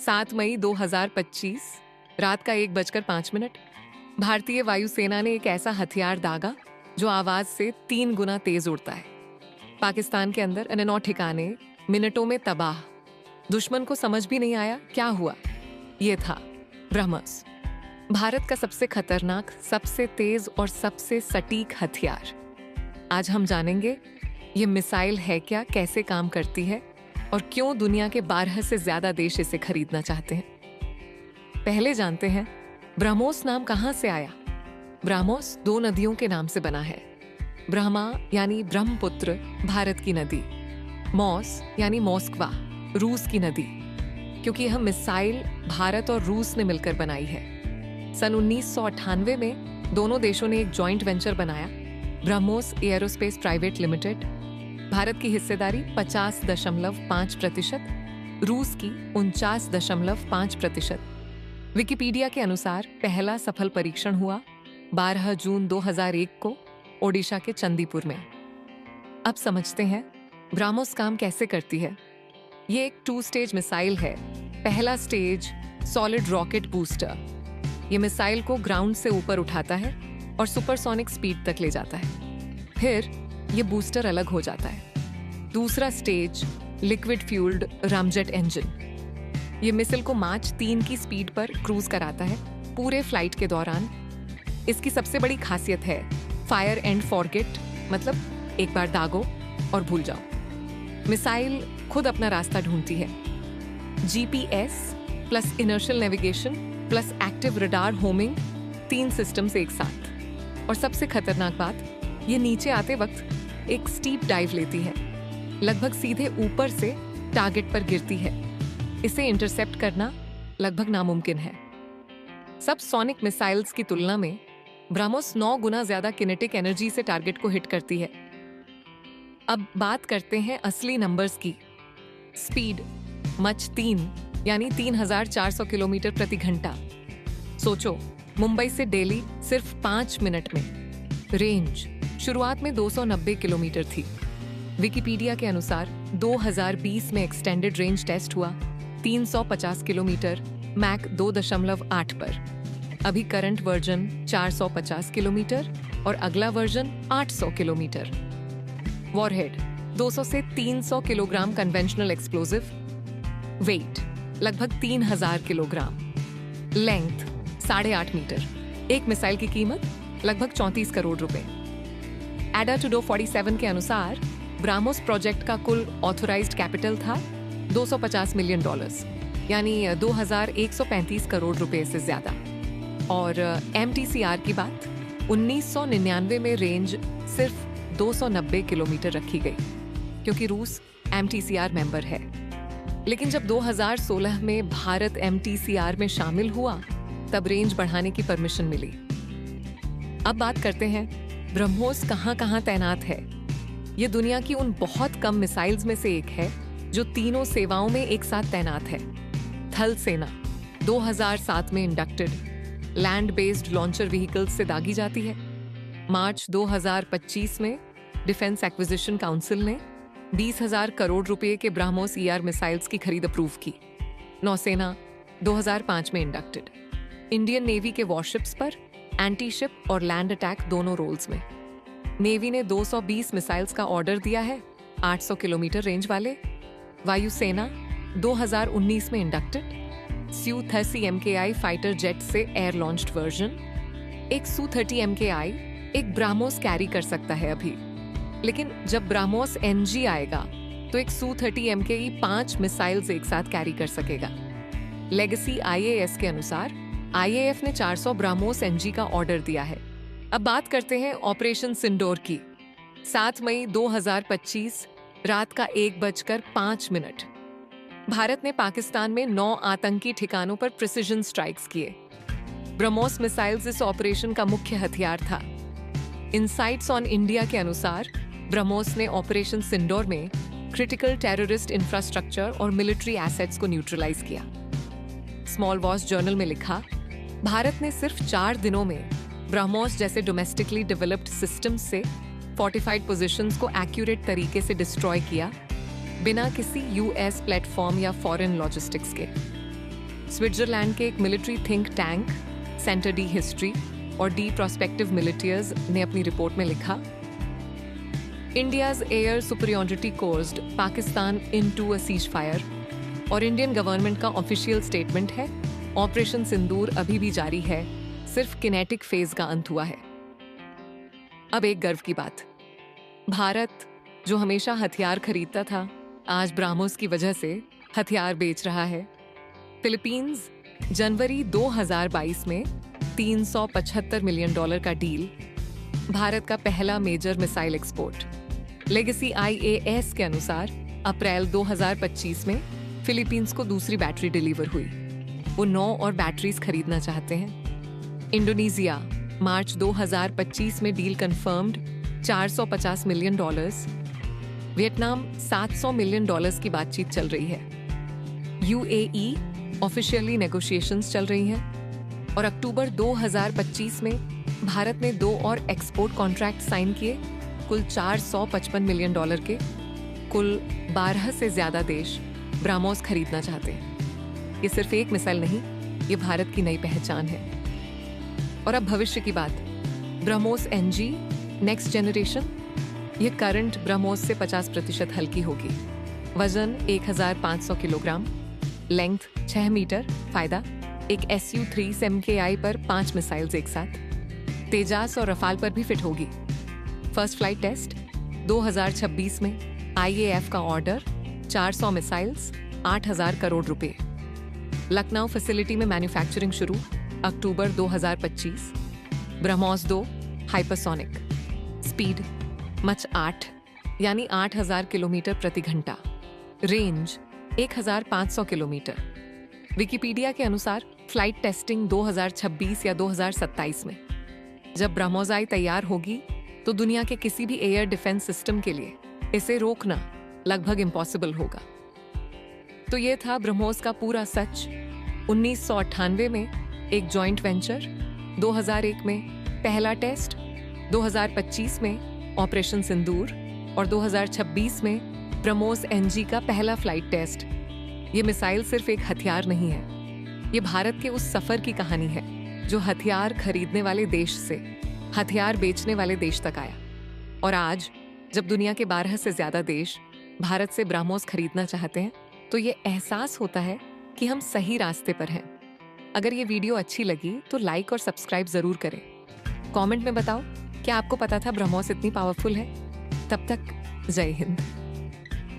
7 मई 2025 रात का 1:05। भारतीय वायुसेना ने एक ऐसा हथियार दागा जो आवाज से 3 गुना तेज उड़ता है। पाकिस्तान के अंदर अननौ ठिकाने मिनटों में तबाह। दुश्मन को समझ भी नहीं आया क्या हुआ। ये था ब्रह्मोस, भारत का सबसे खतरनाक, सबसे तेज और सबसे सटीक हथियार। आज हम जानेंगे ये मिसाइल है क्या, कैसे काम करती है और क्यों दुनिया के 12 से ज्यादा देश इसे खरीदना चाहते हैं। पहले जानते हैं ब्रह्मोस नाम कहां से आया। ब्रह्मोस 2 नदियों के नाम से बना है। ब्रह्मा यानी ब्रह्मपुत्र, भारत की नदी। मॉस यानी मॉस्कवा, रूस की नदी, क्योंकि यह मिसाइल भारत और रूस ने मिलकर बनाई है। सन 1998 में दोनों देशों ने एक जॉइंट वेंचर बनाया, BrahMos aerospace private limited. Bharat की हिस्सेदारी 50.5%, रूस की 49.5%। विकिपीडिया के अनुसार पहला सफल परीक्षण हुआ 12 जून 2001 को ओडिशा के चंदीपुर में। अब समझते हैं ब्रह्मोस काम कैसे करती है। ये एक 2 स्टेज मिसाइल है। पहला स्टेज सॉलिड रॉकेट बूस्टर। ये मिसाइल को ग्राउंड से ऊपर उठाता है और सुपरसोनिक स्पीड तक ले जाता है। फिर ये बूस्टर अलग हो जाता है। दूसरा stage liquid fuelled ramjet engine. ये मिसाइल को माच 3 की स्पीड पर क्रूज कराता है पूरे फ्लाइट के दौरान। इसकी सबसे बड़ी खासियत है फायर एंड फॉरगेट, मतलब एक बार दागो और भूल जाओ। मिसाइल खुद अपना रास्ता ढूंढती है। GPS plus inertial navigation plus active radar homing, 3 systems एक साथ। और सबसे खतरनाक बात, ये नीचे आते वक्त एक स्टीप डाइव लेती है, लगभग सीधे ऊपर से टारगेट पर गिरती है। इसे इंटरसेप्ट करना लगभग नामुमकिन है। सब सोनिक मिसाइल्स की तुलना में ब्रह्मोस 9 गुना ज्यादा किनेटिक एनर्जी से टारगेट को हिट करती है। अब बात करते हैं असली नंबर्स की। स्पीड मच 3 यानी 3400 किलोमीटर प्रति घंटा। सोचो, मुंबई से दिल्ली सिर्फ 5 मिनट में। रेंज शुरुआत में 290 किलोमीटर थी। विकिपीडिया के अनुसार 2020 में एक्सटेंडेड रेंज टेस्ट हुआ 350 किलोमीटर मैक 2.8 पर। अभी करंट वर्जन 450 किलोमीटर और अगला वर्जन 800 किलोमीटर। वॉरहेड 200 से 300 किलोग्राम कन्वेंशनल एक्सप्लोजिव। वेट लगभग 3000 किलोग्राम। Length 8.5 metre. एक मिसाइल की कीमत लगभग 34 करोड़ रुपए। एडाटुडो 47 के अनुसार ब्रह्मोस प्रोजेक्ट का कुल ऑथोराइज्ड कैपिटल था $250 मिलियन, यानी 2135 करोड़ रुपए से ज्यादा। और MTCR की बात, 1999 में रेंज सिर्फ 290 किलोमीटर रखी गई, क्योंकि रूस MTCR मेंबर है। लेकिन जब 2016 में भारत MTCR में शामिल हुआ, तब रेंज बढ़ाने की परमिशन मिली। अब बात करते हैं ब्रह्मोस कहां तैनात है। ये दुनिया की उन बहुत कम मिसाइल्स में से एक है जो तीनों सेवाओं में एक साथ तैनात है। थल सेना 2007 में inducted, land based launcher vehicles से दागी जाती है। मार्च 2025 में डिफेंस एक्विजिशन काउंसिल ने 20,000 करोड़ रुपए के ब्रह्मोस ER मिसाइल्स की खरीद अप्रूव की। नौसेना 2005 में इंडक्टेड, इंडियन नेवी के वॉरशिप्स पर एंटी शिप और लैंड अटैक दोनों रोल्स में। नेवी ने 220 मिसाइल्स का ऑर्डर दिया है, 800 किलोमीटर रेंज वाले। वायुसेना 2019 में inducted, Su-30 MKI fighter jet से एयर लॉन्च्ड वर्जन। एक Su-30 MKI एक ब्रह्मोस कैरी कर सकता है अभी, लेकिन जब ब्रह्मोस NG आएगा तो एक Su-30 MKI 5 मिसाइल्स एक साथ कैरी कर सकेगा। लेगेसी IAS के अनुसार IAF ने 400 ब्रह्मोस NG का ऑर्डर दिया है। अब बात करते हैं ऑपरेशन सिंदूर की। 7 मई 2025 रात का 1:05। भारत ने पाकिस्तान में 9 आतंकी ठिकानों पर प्रिसिजन स्ट्राइक्स किए। ब्रह्मोस मिसाइल्स इस ऑपरेशन का मुख्य हथियार था। इनसाइट्स ऑन इंडिया के अनुसार ब्रह्मोस ने ऑपरेशन सिंदूर में क्रिटिकल टेररिस्ट इंफ्रास्ट्रक्चर और मिलिट्री एसेट्स को न्यूट्रलाइज किया। स्मॉल वॉर्स जर्नल में लिखा, भारत ने सिर्फ 4 दिनों में ब्रह्मोस जैसे डोमेस्टिकली डेवलप्ड सिस्टम से फोर्टिफाइड पोजीशंस को एक्यूरेट तरीके से डिस्ट्रॉय किया, बिना किसी यूएस प्लेटफॉर्म या फॉरेन लॉजिस्टिक्स के। स्विट्जरलैंड के एक मिलिट्री थिंक टैंक सेंटर डी हिस्ट्री और डी प्रोस्पेक्टिव मिलिटियर्स ने अपनी रिपोर्ट में लिखा, India's air superiority coerced Pakistan into a ceasefire. और इंडियन गवर्नमेंट का ऑफिशियल स्टेटमेंट है, ऑपरेशन सिंदूर अभी भी जारी है, सिर्फ किनेटिक फेज का अंत हुआ है। अब एक गर्व की बात, भारत जो हमेशा हथियार खरीदता था, आज ब्राह्मोस की वजह से हथियार बेच रहा है। फिलीपींस जनवरी 2022 में $375 मिलियन का डील, भारत का पहला major missile export. Legacy IAS के अनुसार अप्रैल 2025 में फिलीपींस को दूसरी बैटरी डिलीवर हुई। वो 9 और बैटरीज खरीदना चाहते हैं। इंडोनेशिया मार्च 2025 में deal confirmed, $450 million. Vietnam $700 million की बातचीत चल रही है। UAE ऑफिशियली नेगोशिएशंस चल रही हैं। और अक्टूबर 2025 में भारत ने 2 और एक्सपोर्ट कॉन्ट्रैक्ट साइन किए, कुल $455 मिलियन के। कुल 12 से ज्यादा देश ब्राह्मोस खरीदना चाहते हैं। ये सिर्फ एक मिसाइल नहीं, ये भारत की नई पहचान है। और अब भविष्य की बात, ब्रह्मोस NG नेक्स्ट जेनरेशन, ये करंट ब्रह्मोस से 50% हल्की होगी। वजन 1500 किलोग्राम, लेंथ 6 मीटर। फायदा, एक Su-3 MKI पर 5 मिसाइल्स एक साथ। तेजास और रफाल पर भी फिट होगी। फर्स्ट फ्लाइट टेस्ट 2026 में। IAF का ऑर्डर 400 मिसाइल्स, 8,000 करोड़ रुपए। लखनऊ फैसिलिटी में मैन्युफैक्चरिंग शुरू अक्टूबर 2025। ब्रह्मोस 2 हाइपरसोनिक, स्पीड मच 8 यानी 8,000 किलोमीटर प्रति घंटा, रेंज 1,500 किलोमीटर। विकिपीडिया के अनुसार फ्लाइट टेस्टिंग 2026 या 2027 में। जब ब्रह्मोस तैयार होगी तो दुनिया के किसी भी एयर डिफेंस सिस्टम के लिए इसे रोकना लगभग इम्पॉसिबल होगा। तो ये था ब्रह्मोस का पूरा सच। 1998 में एक जॉइंट वेंचर, 2001 में पहला टेस्ट, 2025 में ऑपरेशन सिंदूर और 2026 में ब्रह्मोस NG का पहला फ्लाइट टेस्ट। ये मिसाइल सिर्फ एक हथियार नहीं है, ये भारत के उस सफर की कहानी है जो हथियार खरीदने वाले देश से हथियार बेचने वाले देश तक आया। और आज जब दुनिया के 12 से ज्यादा देश भारत से ब्रह्मोस खरीदना चाहते हैं, तो ये एहसास होता है कि हम सही रास्ते पर हैं। अगर ये वीडियो अच्छी लगी तो लाइक और सब्सक्राइब जरूर करें। कमेंट में बताओ क्या आपको पता था ब्रह्मोस इतनी पावरफुल है। तब तक जय हिंद।